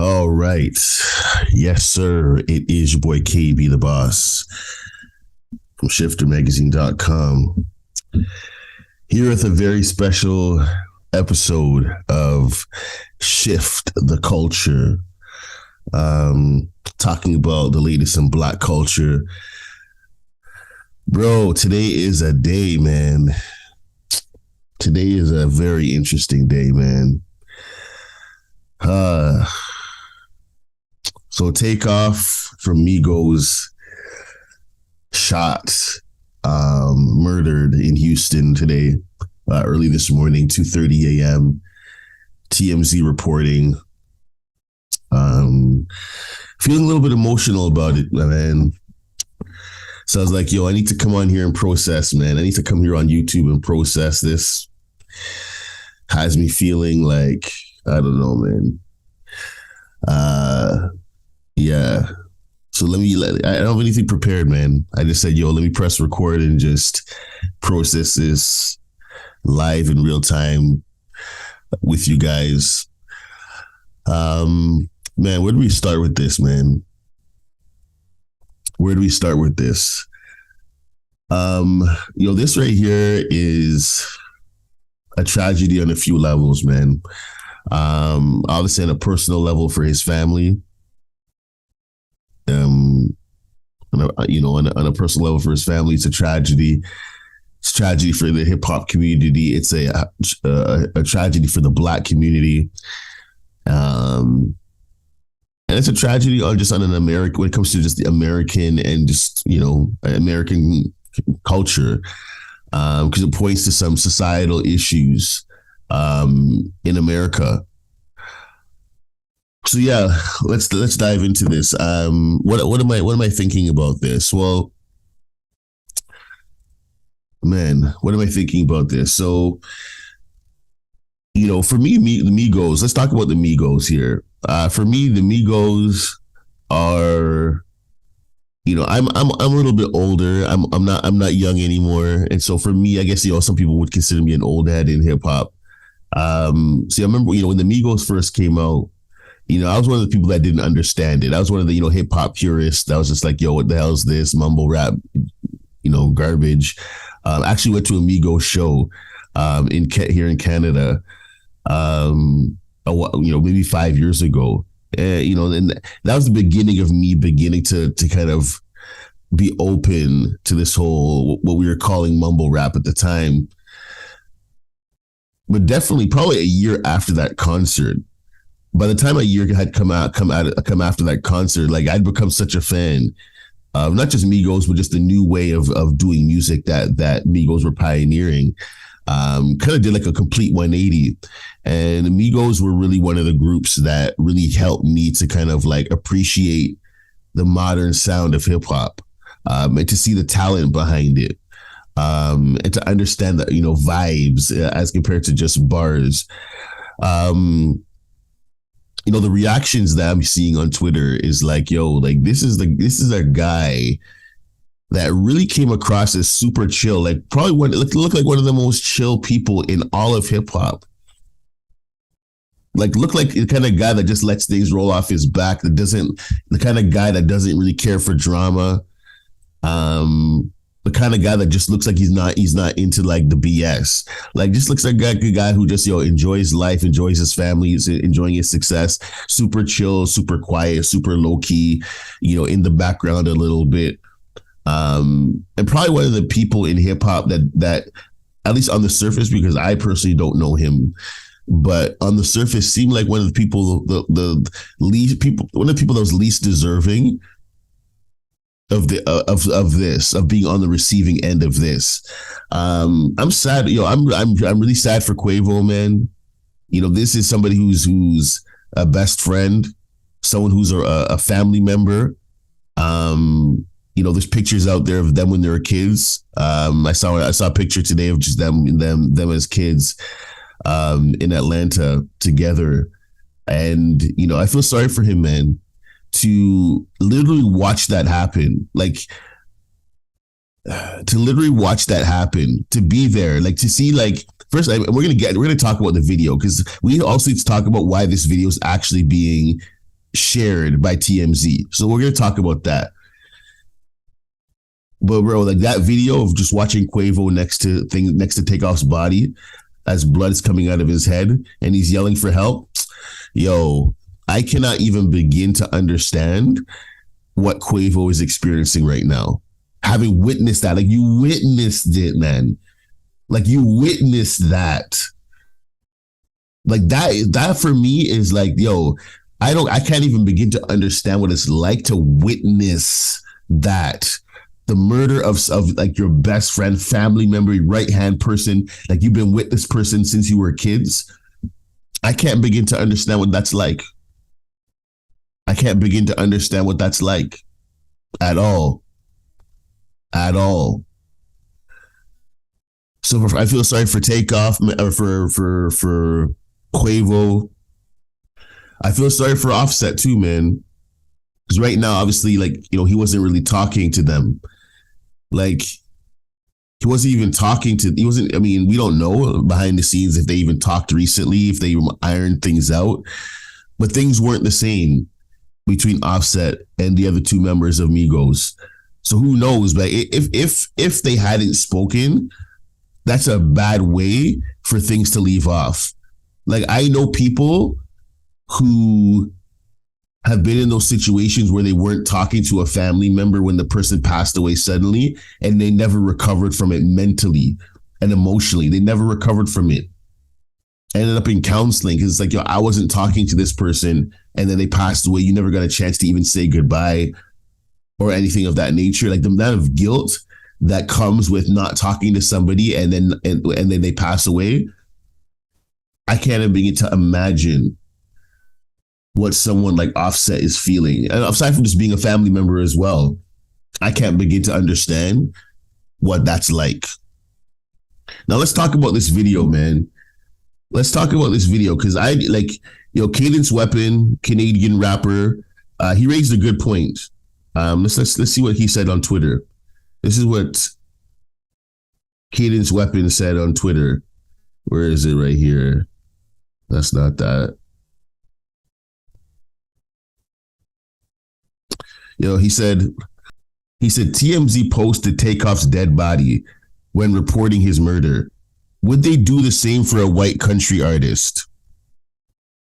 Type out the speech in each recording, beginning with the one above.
All right. Yes, sir. It is your boy KB the Boss from shiftermagazine.com. Here with a very special episode of Shift the Culture. Talking about the latest in Black culture. Bro, today is a day, man. Today is a very interesting day, man. So Takeoff from Migos shot, murdered in Houston today, early this morning, 2:30 a.m. TMZ reporting. Feeling a little bit emotional about it, man. So I was like, yo, I need to come on here and process, man. I need to come here on YouTube and process this. Has me feeling like, I don't know, man. Yeah. So I don't have anything prepared, man. I just said, yo, let me press record and just process this live in real time with you guys. Man, where do we start with this, man? Where do we start with this? This right here is a tragedy on a few levels, man. Obviously on a personal level for his family. On a personal level for his family, it's a tragedy. It's a tragedy for the hip hop community. It's a tragedy for the Black community. And it's a tragedy on an American, when it comes to just the American and just, American culture, because it points to some societal issues in America. So yeah, let's dive into this. What am I thinking about this? Well, man, what am I thinking about this? So, for me, the Migos. Let's talk about the Migos here. For me, the Migos are, I'm a little bit older. I'm not young anymore, and so for me, I guess some people would consider me an old head in hip hop. See, I remember when the Migos first came out. I was one of the people that didn't understand it. I was one of the hip hop purists that was just like, yo, what the hell is this mumble rap, garbage. Actually went to a Migos show here in Canada. Maybe 5 years ago, and that was the beginning of me beginning to kind of be open to this whole, what we were calling mumble rap at the time. But definitely probably a year after that concert, by the time a year had come after that concert, like I'd become such a fan of not just Migos, but just the new way of doing music that Migos were pioneering. Kind of did like a complete 180, and the Migos were really one of the groups that really helped me to kind of like appreciate the modern sound of hip hop, and to see the talent behind it, and to understand that vibes as compared to just bars. The reactions that I'm seeing on Twitter is like, yo, like this is a guy that really came across as super chill, like probably look like one of the most chill people in all of hip hop. Like look like the kind of guy that just lets things roll off his back, the kind of guy that doesn't really care for drama. The kind of guy that just looks like he's not into like the BS. Like just looks like a good guy who just enjoys life, enjoys his family, is enjoying his success. Super chill, super quiet, super low key. In the background a little bit. And probably one of the people in hip hop that at least on the surface, because I personally don't know him, but on the surface seemed like one of the people, one of the people that was least deserving of being on the receiving end of this. I'm sad. I'm really sad for Quavo, man. This is somebody who's a best friend, someone who's a family member. There's pictures out there of them when they were kids. I saw a picture today of just them as kids in Atlanta together. And, I feel sorry for him, man, to literally watch that happen. Like, to literally watch that happen, to be there, like to see, like, first, we're gonna talk about the video, because we also need to talk about why this video is actually being shared by TMZ. So we're gonna talk about that. But bro, like that video of just watching Quavo next to Takeoff's body as blood is coming out of his head and he's yelling for help. Yo, I cannot even begin to understand what Quavo is experiencing right now. Having witnessed that, like you witnessed it, man. Like you witnessed that. Like that for me is like, yo, I can't even begin to understand what it's like to witness that. The murder of like your best friend, family member, right hand person, like you've been with this person since you were kids. I can't begin to understand what that's like. I can't begin to understand what that's like at all. At all. So I feel sorry for Takeoff or for Quavo. I feel sorry for Offset too, man. Because right now, obviously, like, you know, he wasn't really talking to them. Like, he wasn't even talking to, he wasn't, I mean, we don't know behind the scenes if they even talked recently, if they ironed things out, but things weren't the same between Offset and the other two members of Migos. So who knows? But if they hadn't spoken, that's a bad way for things to leave off. Like, I know people who have been in those situations where they weren't talking to a family member when the person passed away suddenly, and they never recovered from it mentally and emotionally. They never recovered from it. I ended up in counseling because it's like, yo, I wasn't talking to this person and then they passed away. You never got a chance to even say goodbye or anything of that nature. Like the amount of guilt that comes with not talking to somebody and then they pass away. I can't even begin to imagine what someone like Offset is feeling. And aside from just being a family member as well, I can't begin to understand what that's like. Now let's talk about this video, man. Let's talk about this video because I like, you know, Cadence Weapon, Canadian rapper. He raised a good point. Let's see what he said on Twitter. This is what Cadence Weapon said on Twitter. Where is it? Right here. That's not that. You know, he said TMZ posted Takeoff's dead body when reporting his murder. Would they do the same for a white country artist?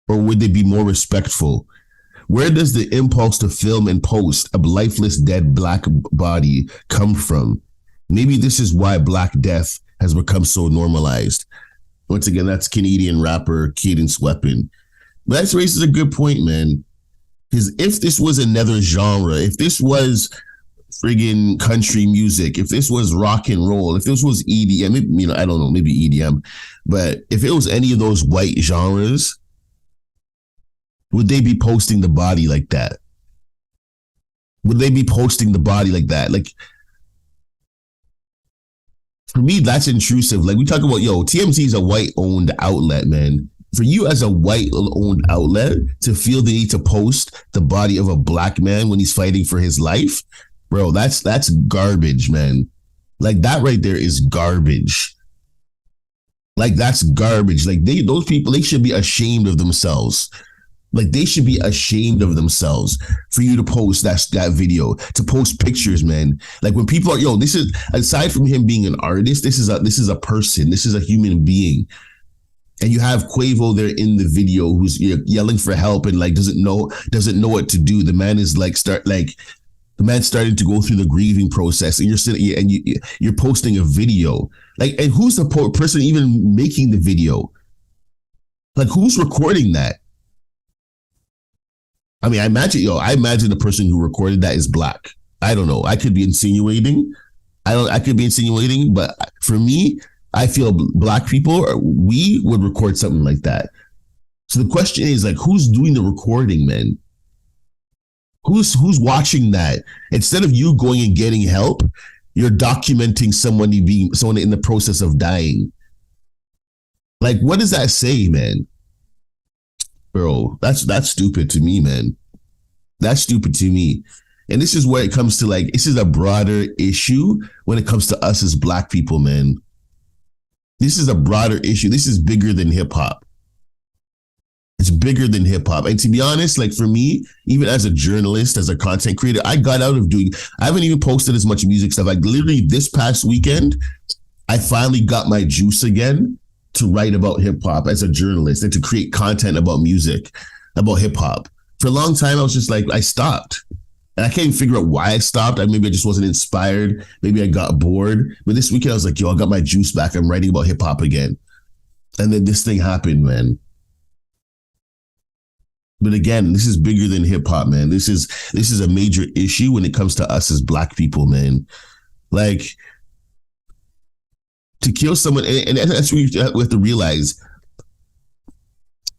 Or would they be more respectful? Where does the impulse to film and post a lifeless dead black body come from? Maybe this is why Black Death has become so normalized. Once again, that's Canadian rapper Cadence Weapon. But that raises a good point, man. Because if this was another genre, if this was friggin' country music, if this was rock and roll, if this was EDM, you know, I don't know, maybe EDM, but if it was any of those white genres, would they be posting the body like that? Would they be posting the body like that? Like, for me, that's intrusive. Like, we talk about, yo, TMZ is a white-owned outlet, man. For you as a white-owned outlet to feel the need to post the body of a black man when he's fighting for his life, bro, that's garbage, man. Like, that right there is garbage. Like, that's garbage. Like, those people, they should be ashamed of themselves. Like, they should be ashamed of themselves for you to post that video, to post pictures, man. Like, when people are, yo, this is, aside from him being an artist, this is a person. This is a human being. And you have Quavo there in the video who's yelling for help and like doesn't know what to do. The man is like the man's starting to go through the grieving process, and you're sitting and you're posting a video. Like, and who's the person even making the video? Like, who's recording that? I mean, I imagine the person who recorded that is black. I don't know. I could be insinuating. But for me, I feel black people, we would record something like that. So the question is, like, who's doing the recording, man? Who's watching that? Instead of you going and getting help, you're documenting someone in the process of dying. Like, what does that say, man? Bro, that's stupid to me, man. That's stupid to me. And this is where it comes to, like, this is a broader issue when it comes to us as black people, man. This is a broader issue. This is bigger than hip hop. It's bigger than hip hop. And to be honest, like for me, even as a journalist, as a content creator, I got out of doing, I haven't even posted as much music stuff. Like literally this past weekend, I finally got my juice again to write about hip hop as a journalist and to create content about music, about hip hop. For a long time, I was just like, I stopped. And I can't even figure out why I stopped. Maybe I just wasn't inspired. Maybe I got bored. But this weekend, I was like, yo, I got my juice back. I'm writing about hip hop again. And then this thing happened, man. But again, this is bigger than hip hop, man. This is a major issue when it comes to us as Black people, man. Like to kill someone, and that's what we have to realize.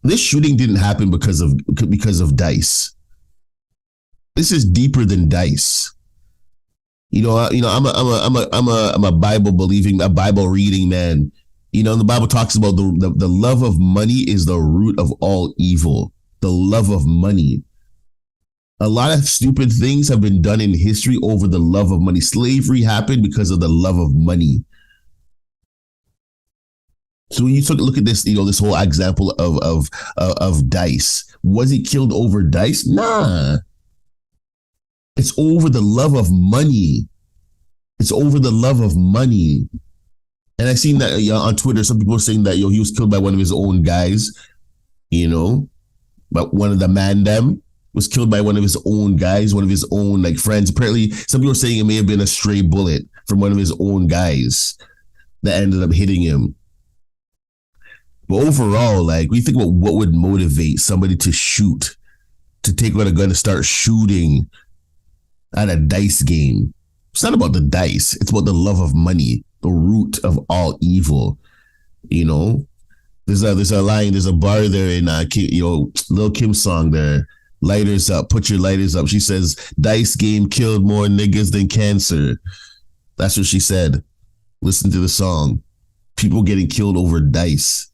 This shooting didn't happen because of dice. This is deeper than dice. I'm a Bible believing, a Bible reading man. The Bible talks about the love of money is the root of all evil. The love of money. A lot of stupid things have been done in history over the love of money. Slavery happened because of the love of money. So when you look at this, this whole example of dice, was he killed over dice? Nah. It's over the love of money. It's over the love of money. And I seen that on Twitter, some people are saying that he was killed by one of his own guys, but one of the mandem was killed by one of his own guys, one of his own friends. Apparently, some people are saying it may have been a stray bullet from one of his own guys that ended up hitting him. But overall, we think about what would motivate somebody to shoot, to take out a gun and start shooting at a dice game. It's not about the dice. It's about the love of money, the root of all evil. There's a line, there's a bar there in Lil Kim's song there. Lighters up, put your lighters up. She says, dice game killed more niggas than cancer. That's what she said. Listen to the song. People getting killed over dice.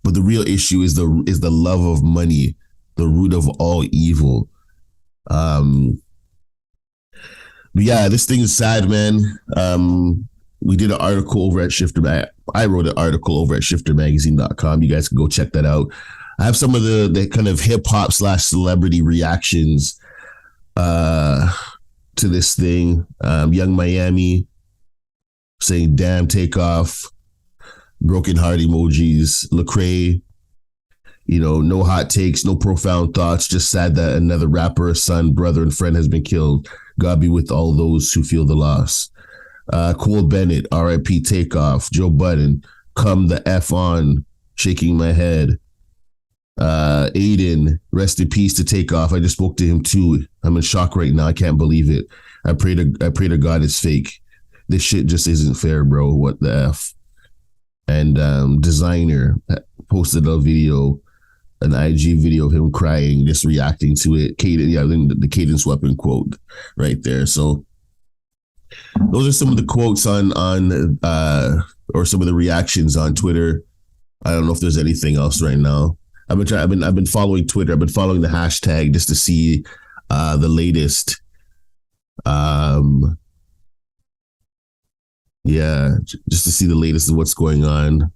But the real issue is the love of money, the root of all evil. But yeah, this thing is sad, man. We did an article over at Shifter. I wrote an article over at shiftermagazine.com. You guys can go check that out. I have some of the kind of hip hop / celebrity reactions to this thing. Young Miami saying, damn, Takeoff. Broken heart emojis. Lecrae, no hot takes, no profound thoughts. Just sad that another rapper, son, brother, and friend has been killed. God be with all those who feel the loss. Cole Bennett, R.I.P. Takeoff. Joe Budden, come the F on, shaking my head. Aiden, rest in peace to Takeoff. I just spoke to him too. I'm in shock right now. I can't believe it. I pray to God it's fake. This shit just isn't fair, bro. What the F? And Designer posted a video, an IG video of him crying, just reacting to it. The Cadence Weapon quote right there. So those are some of the quotes on or some of the reactions on Twitter. I don't know if there's anything else right now. I've been following Twitter. I've been following the hashtag just to see the latest. Yeah, just to see the latest of what's going on.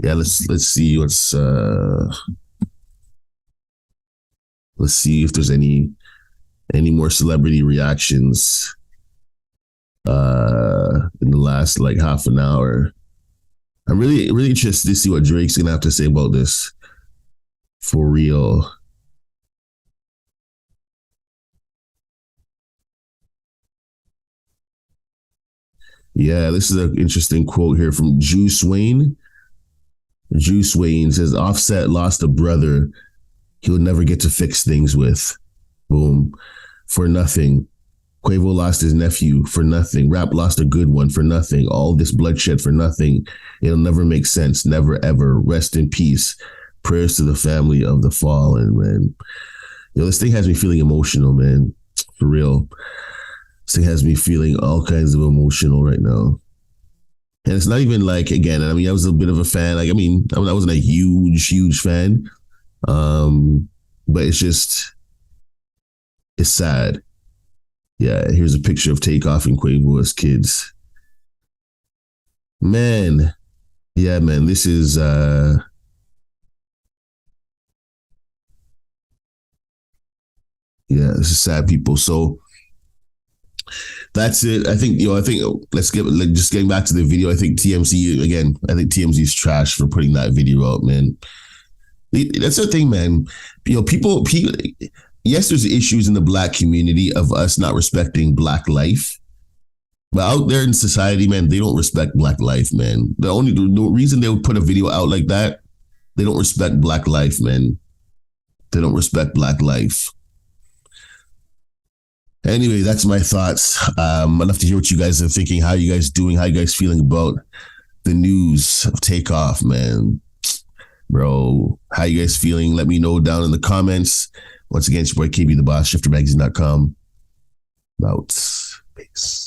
Yeah, let's see what's let's see if there's any more celebrity reactions in the last half an hour. I'm really interested to see what Drake's gonna have to say about this. For real. Yeah, this is an interesting quote here from Juice Wayne. Juice Wayne says, Offset lost a brother he'll never get to fix things with. Boom. For nothing. Quavo lost his nephew for nothing. Rap lost a good one for nothing. All this bloodshed for nothing. It'll never make sense. Never, ever. Rest in peace. Prayers to the family of the fallen, man. This thing has me feeling emotional, man. For real. This thing has me feeling all kinds of emotional right now. And it's not even again, I was a bit of a fan. I wasn't a huge fan. But it's sad. Yeah, here's a picture of Takeoff and Quavo as kids. Man, Yeah, man, this is yeah, this is sad, people. So that's it. I think I think let's get like, just getting back to the video. I think TMZ again. I think TMZ is trash for putting that video out, man. That's the thing, man. People. Yes, there's issues in the black community of us not respecting black life, but out there in society, man, they don't respect black life, man. The reason they would put a video out like that, they don't respect black life, man. They don't respect black life. Anyway, that's my thoughts. I'd love to hear what you guys are thinking. How you guys doing? How you guys feeling about the news of Takeoff, man? Bro, how you guys feeling? Let me know down in the comments. Once again, it's your boy KB the Boss, shiftermagazine.com. Out. Peace.